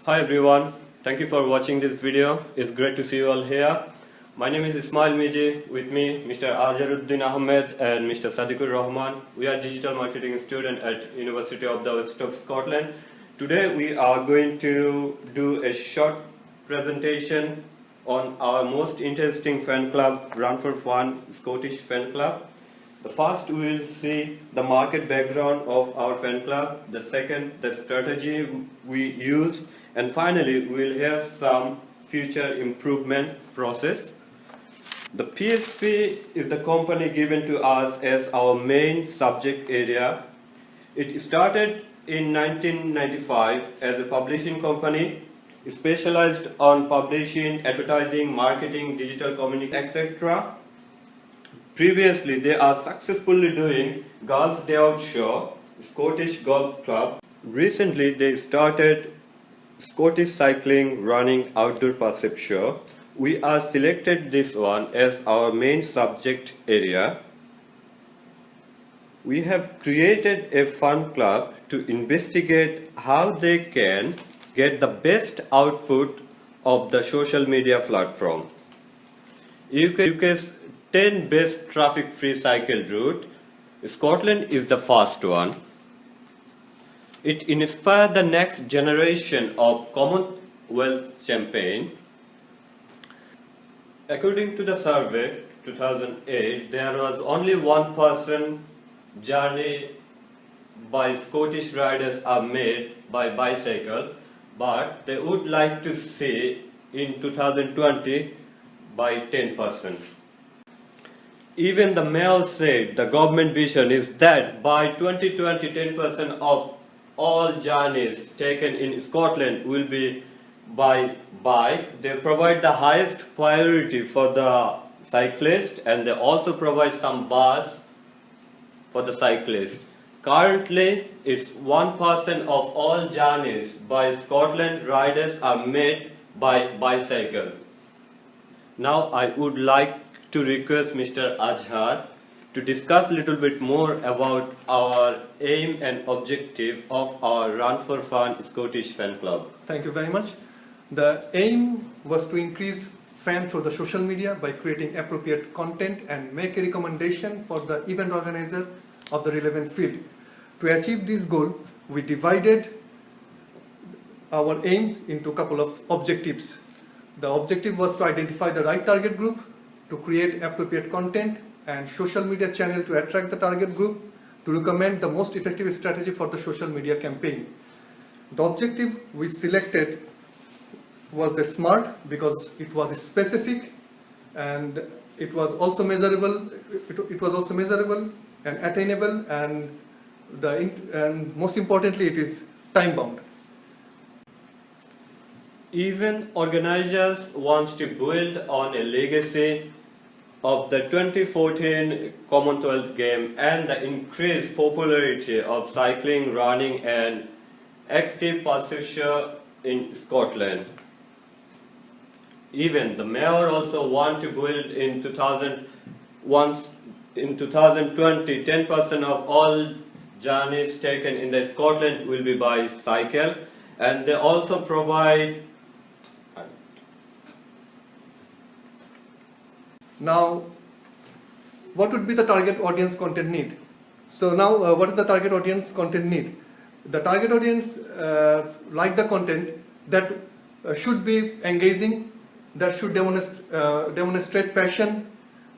Hi everyone, thank you for watching this video. It's great to see you all here. My name is cmmeeee. With me Mr. Azharuddin Ahmed and Mr. Sadiqur Rahman. We are digital marketing students at University of the West of Scotland. Today we are going to do a short presentation on our most interesting fan club, Run for Fun Scottish Fan Club. The first we will see the market background of our fan club, the second the strategy we use, and finally we will hear some future improvement process. The PSP is the company given to us as our main subject area. It started in 1995 as a publishing company specialized on publishing, advertising, marketing, digital communication, etc. Previously, they are successfully doing Girls' Day Out Show, Scottish Golf Club. Recently, they started Scottish Cycling Running Outdoor Percept Show. We are selected this one as our main subject area. We have created a fun club to investigate how they can get the best output of the social media platform. UK's 10 best traffic-free cycle route. Scotland is the first one. It inspired the next generation of Commonwealth champion. According to the survey 2008, there was only 1% journey by Scottish riders are made by bicycle, but they would like to see in 2020 by 10%. Even the mayor said the government vision is that by 2020, 10% of all journeys taken in Scotland will be by bike. They provide the highest priority for the cyclist, and they also provide some bus for the cyclist. Currently, it's 1% of all journeys by Scotland riders are made by bicycle. Now I would like to request Mr. Azhar to discuss a little bit more about our aim and objective of our Run for Fun Scottish Fan Club. Thank you very much. The aim was to increase fans through the social media by creating appropriate content and make a recommendation for the event organizer of the relevant field. To achieve this goal, we divided our aims into a couple of objectives. The objective was to identify the right target group, to create appropriate content and social media channel to attract the target group, to recommend the most effective strategy for the social media campaign. The objective we selected was the SMART because it was specific and it was also measurable. It was also measurable and attainable, and most importantly, it is time bound. Even organizers want to build on a legacy of the 2014 Commonwealth Games and the increased popularity of cycling, running and active pursuit in Scotland. Even the mayor also want to build in 2020, 10% of all journeys taken in the Scotland will be by cycle, and they also provide. Now, what would be the target audience content need? So now, what is the target audience content need? The target audience like the content that should be engaging, that should demonstrate passion,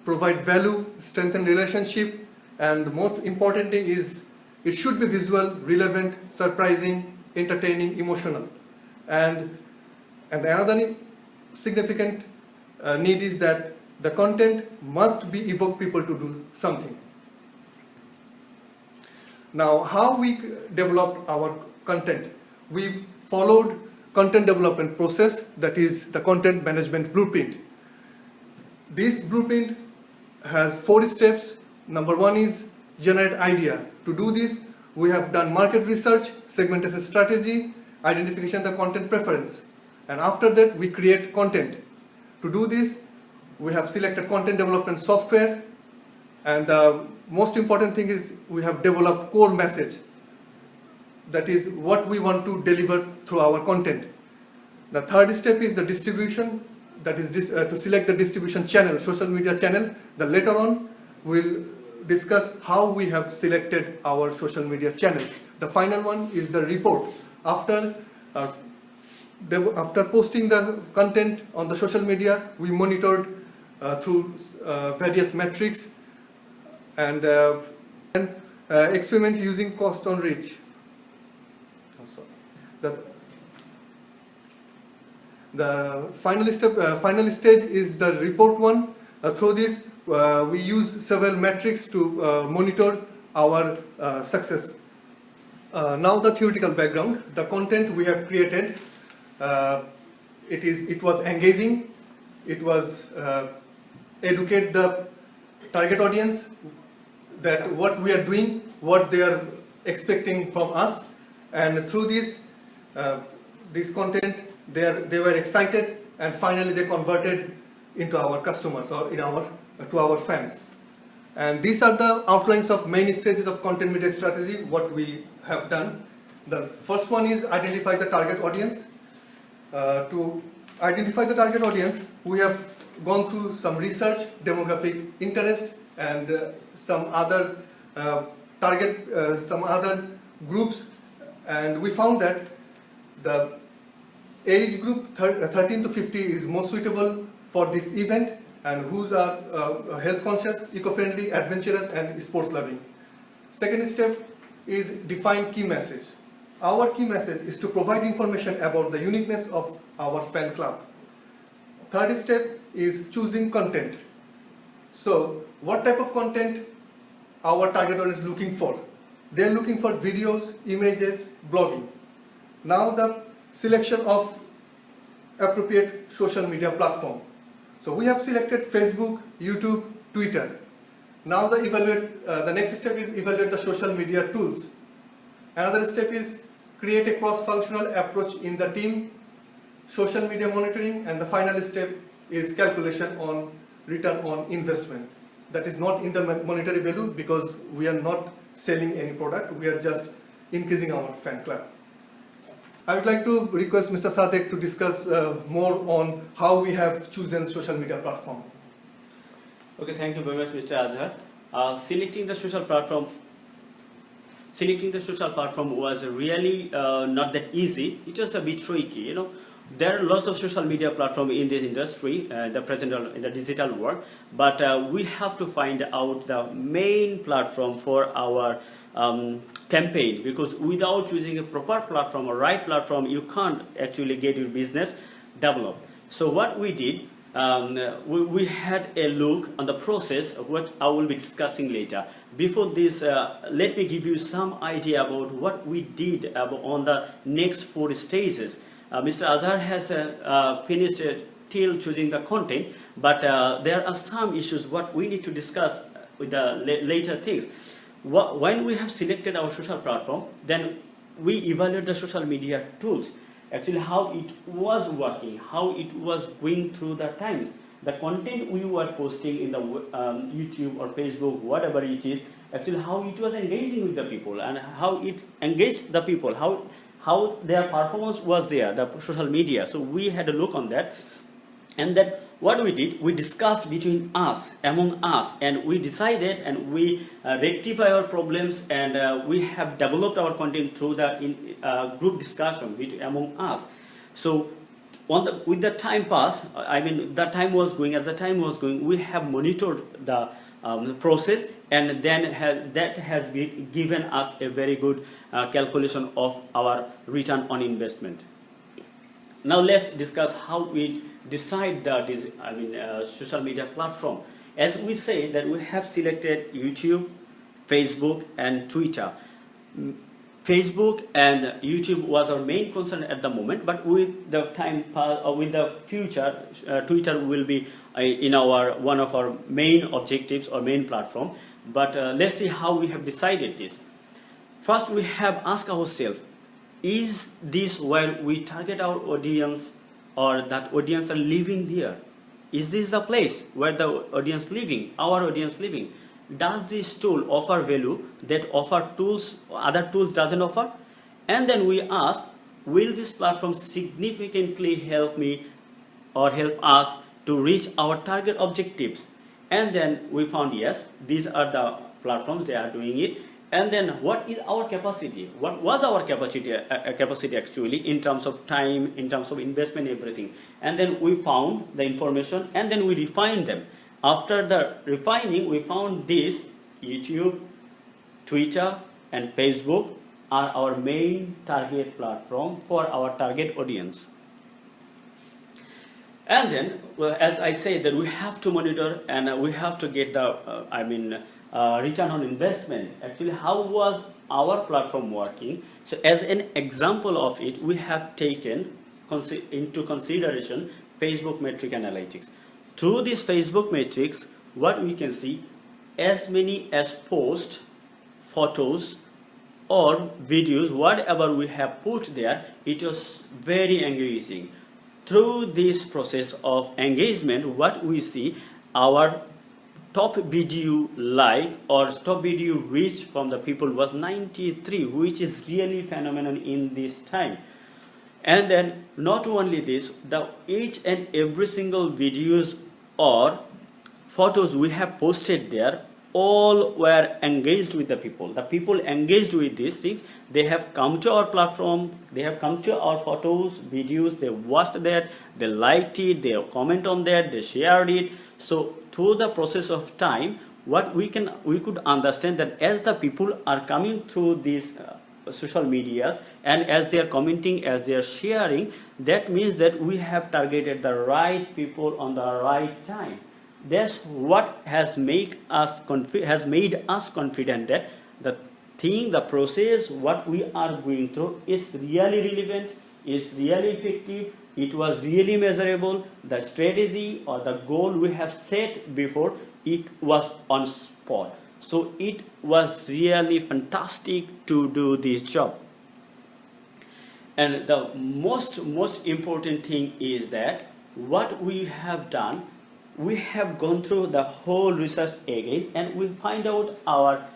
provide value, strengthen relationship, and most importantly is it should be visual, relevant, surprising, entertaining, emotional. And another significant need is that the content must be evoke people to do something. Now, how we developed our content? We followed content development process, that is the content management blueprint. This blueprint has 4 steps. Number 1 is generate idea. To do this, we have done market research, segmentation strategy, identification of the content preference, and after that we create content. To do this, we have selected content development software, and the most important thing is we have developed core message. That is what we want to deliver through our content. The third step is the distribution, that is to select the distribution channel, social media channel. Then later on we'll discuss how we have selected our social media channels. The final one is the report. After posting the content on the social media, we monitored through various metrics and experiment using cost on reach. The final stage is the report one. Through this, we use several metrics to monitor our success. Now the theoretical background. The content we have created, it was engaging. It was educate the target audience that what we are doing, what they are expecting from us, and through this content, they were excited, and finally they converted into our customers or to our fans. And these are the outlines of main stages of content media strategy, what we have done. The first one is identify the target audience. To identify the target audience, we have gone through some research, demographic interest, and some other some other groups, and we found that the age group 13 to 50 is most suitable for this event, and who's are health conscious, eco-friendly, adventurous, and sports loving. Second step is define key message. Our key message is to provide information about the uniqueness of our fan club. Third step is choosing content. So what type of content our target audience is looking for? They are looking for videos, images, blogging. Now the selection of appropriate social media platform. So we have selected Facebook, YouTube, Twitter. Now the next step is evaluate the social media tools. Another step is create a cross-functional approach in the team, social media monitoring, and the final step is calculation on return on investment. That is not in the monetary value because we are not selling any product, we are just increasing our fan club. I would like to request Mr. Sadek to discuss more on how we have chosen social media platform. Okay, thank you very much, Mr. Azhar. Selecting the social platform was really not that easy. It was a bit tricky, There are lots of social media platforms in this industry, in the digital world, but we have to find out the main platform for our campaign, because without choosing a proper platform or right platform, you can't actually get your business developed. So what we did, we had a look on the process of what I will be discussing later. Before this, let me give you some idea about what we did on the next 4 stages. Mr. Azhar has finished till choosing the content, but there are some issues what we need to discuss with the later things. When we have selected our social platform, then we evaluate the social media tools, actually how it was working, how it was going through the times. The content we were posting in the YouTube or Facebook, whatever it is, actually how it was engaging with the people and how it engaged the people, how their performance was there, the social media. So we had a look on that, and then what we did, we discussed among us, and we decided and we rectify our problems, and we have developed our content through the group discussion among us. So with the time pass, the time was going, we have monitored the process, and then that has given us a very good calculation of our return on investment. Now let's discuss how we decide that is social media platform. As we say that we have selected YouTube, Facebook, and Twitter. Facebook and YouTube was our main concern at the moment, but with the with the future, Twitter will be one of our main objectives or main platform. But let's see how we have decided this. First, we have asked ourselves, is this where we target our audience, or that audience are living there? Is this the place where the audience living, our audience living? Does this tool offer value that other tools doesn't offer? And then we ask, will this platform significantly help me or help us to reach our target objectives? And then we found, yes, these are the platforms, they are doing it. And then what is our capacity? What was our capacity actually in terms of time, in terms of investment, everything? And then we found the information and then we refined them. After the refining, we found this: YouTube, Twitter, and Facebook are our main target platform for our target audience. And then, well, as I say, that we have to monitor and we have to get the, return on investment. Actually, how was our platform working? So as an example of it, we have taken into consideration Facebook metric analytics. Through this Facebook metrics, what we can see, as many as posts, photos, or videos, whatever we have put there, it was very engaging. Through this process of engagement, what we see, our top video like or top video reach from the people was 93, which is really phenomenal in this time. And then not only this, the each and every single videos or photos we have posted there, all were engaged with the people. The people engaged with these things. They have come to our platform, they have come to our photos, videos, they watched that, they liked it, they comment on that, they shared it. So through the process of time, what we could understand that as the people are coming through these social medias and as they are commenting, as they are sharing, that means that we have targeted the right people on the right time. That's what has made us confident that the process, what we are going through is really relevant, is really effective, it was really measurable, the strategy or the goal we have set before, it was on spot. So it was really fantastic to do this job. And the most important thing is that what we have done, we have gone through the whole research again and we find out our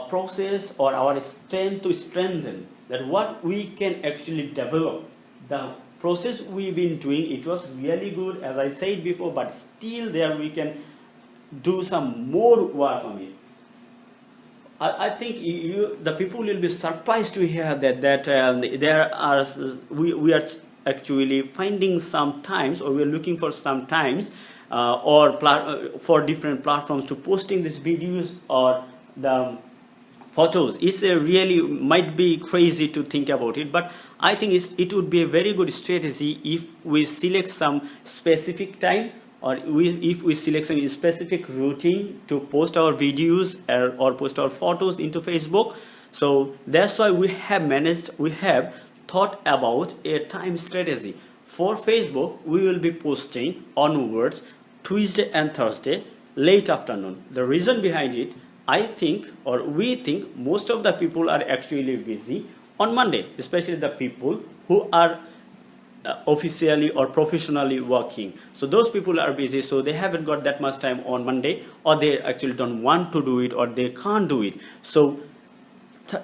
process or our strength to strengthen that what we can actually develop. The process we've been doing, it was really good, as I said before, but still there we can do some more work on it. I think the people will be surprised to hear that we are actually finding some times, or we are looking for some times for different platforms to posting these videos or the photos. It's really might be crazy to think about it, but I think it would be a very good strategy if we select some specific time or if we select some specific routine to post our videos or post our photos into Facebook. So that's why we have thought about a time strategy. For Facebook, we will be posting onwards Tuesday and Thursday late afternoon. The reason behind it, we think most of the people are actually busy on Monday, especially the people who are officially or professionally working. So those people are busy, so they haven't got that much time on Monday, or they actually don't want to do it, or they can't do it. So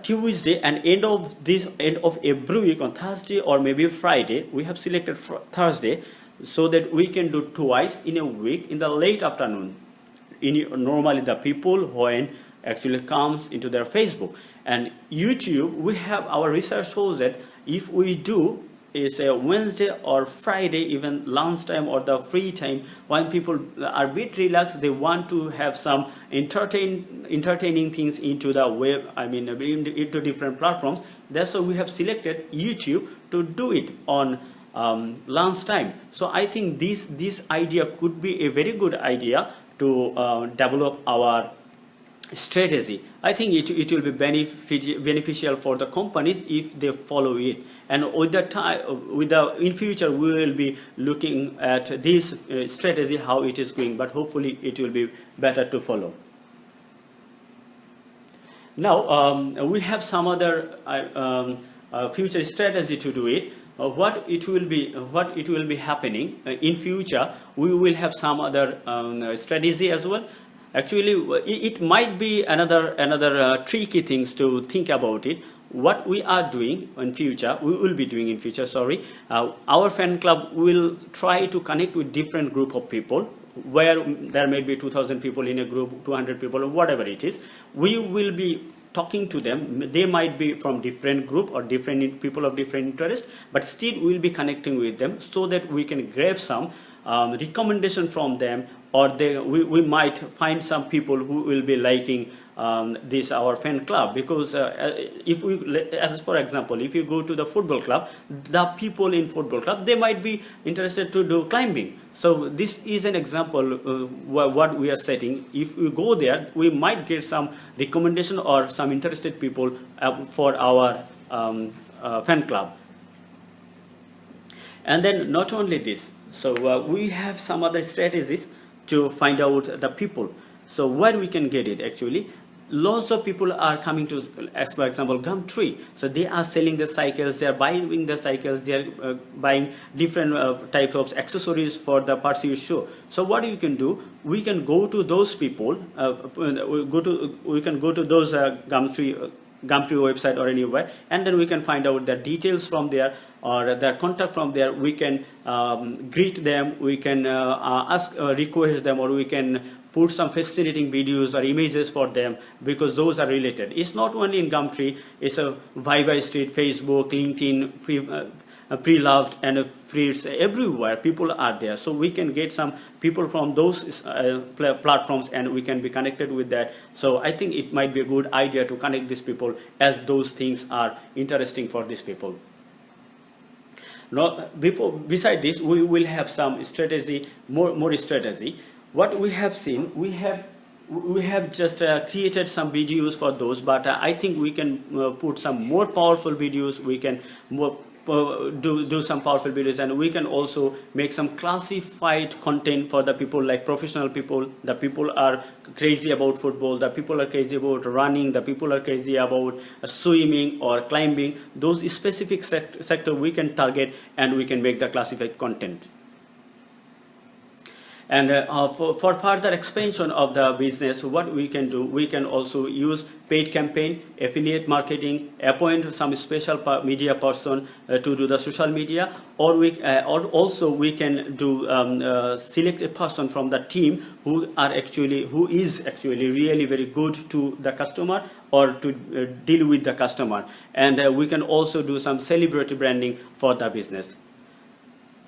Tuesday and end of every week on Thursday or maybe Friday, we have selected Thursday, so that we can do twice in a week in the late afternoon. Normally the people when actually comes into their Facebook. And YouTube, we have our research shows that if we do is a Wednesday or Friday, even lunchtime or the free time, when people are a bit relaxed, they want to have some entertaining things into the web, into different platforms. That's why we have selected YouTube to do it on lunchtime. So I think this idea could be a very good idea to develop our strategy. I think it will be beneficial for the companies if they follow it, and in future we will be looking at this strategy, how it is going, but hopefully it will be better to follow. Now we have some other future strategy to do it. What it will be happening in future, we will have some other strategy as well. Actually, it might be another tricky things to think about it. what we are doing in future, we will be doing in future, sorry, our fan club will try to connect with different group of people, where there may be 2,000 people in a group, 200 people, or whatever it is. We will be talking to them. They might be from different group or different people of different interest, but still we'll be connecting with them so that we can grab some recommendation from them, or we might find some people who will be liking this our fan club. Because if we, as for example, if you go to the football club, the people in football club, they might be interested to do climbing. So this is an example what we are setting. If we go there, we might get some recommendation or some interested people for our fan club. And then not only this, so we have some other strategies to find out the people. So where we can get it actually, lots of people are coming to, as for example, Gumtree. So they are selling the cycles, they are buying the cycles, they are buying different types of accessories for the pursuit show. So what you can do, we can go to those people, we can go to those Gumtree website or anywhere, and then we can find out their details from there or their contact from there. We can greet them, we can request them, or we can put some fascinating videos or images for them, because those are related. It's not only in Gumtree, it's a Viber Street, Facebook, LinkedIn, Pre-Loved, and Friends, everywhere people are there. So we can get some people from those platforms, and we can be connected with that. So I think it might be a good idea to connect these people, as those things are interesting for these people. Now, beside this, we will have some strategy, more strategy. What we have seen, we have just created some videos for those, but I think we can put some more powerful videos. We can do some powerful videos, and we can also make some classified content for the people, like professional people. The people are crazy about football, the people are crazy about running, the people are crazy about swimming or climbing. Those specific sector we can target, and we can make the classified content. And for further expansion of the business, what we can do, we can also use paid campaign, affiliate marketing, appoint some special media person to do the social media, or also we can do select a person from the team who is actually really very good to the customer, or to deal with the customer. And we can also do some celebrity branding for the business.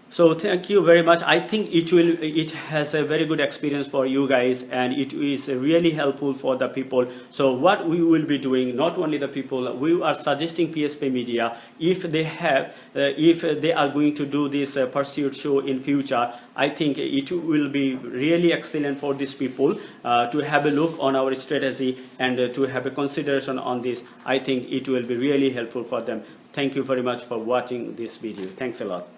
So thank you very much. I think it has a very good experience for you guys, and it is really helpful for the people. So what we will be doing, not only the people, we are suggesting PSP Media, if they are going to do this pursuit show in future, I think it will be really excellent for these people to have a look on our strategy and to have a consideration on this. I think it will be really helpful for them. Thank you very much for watching this video. Thanks a lot.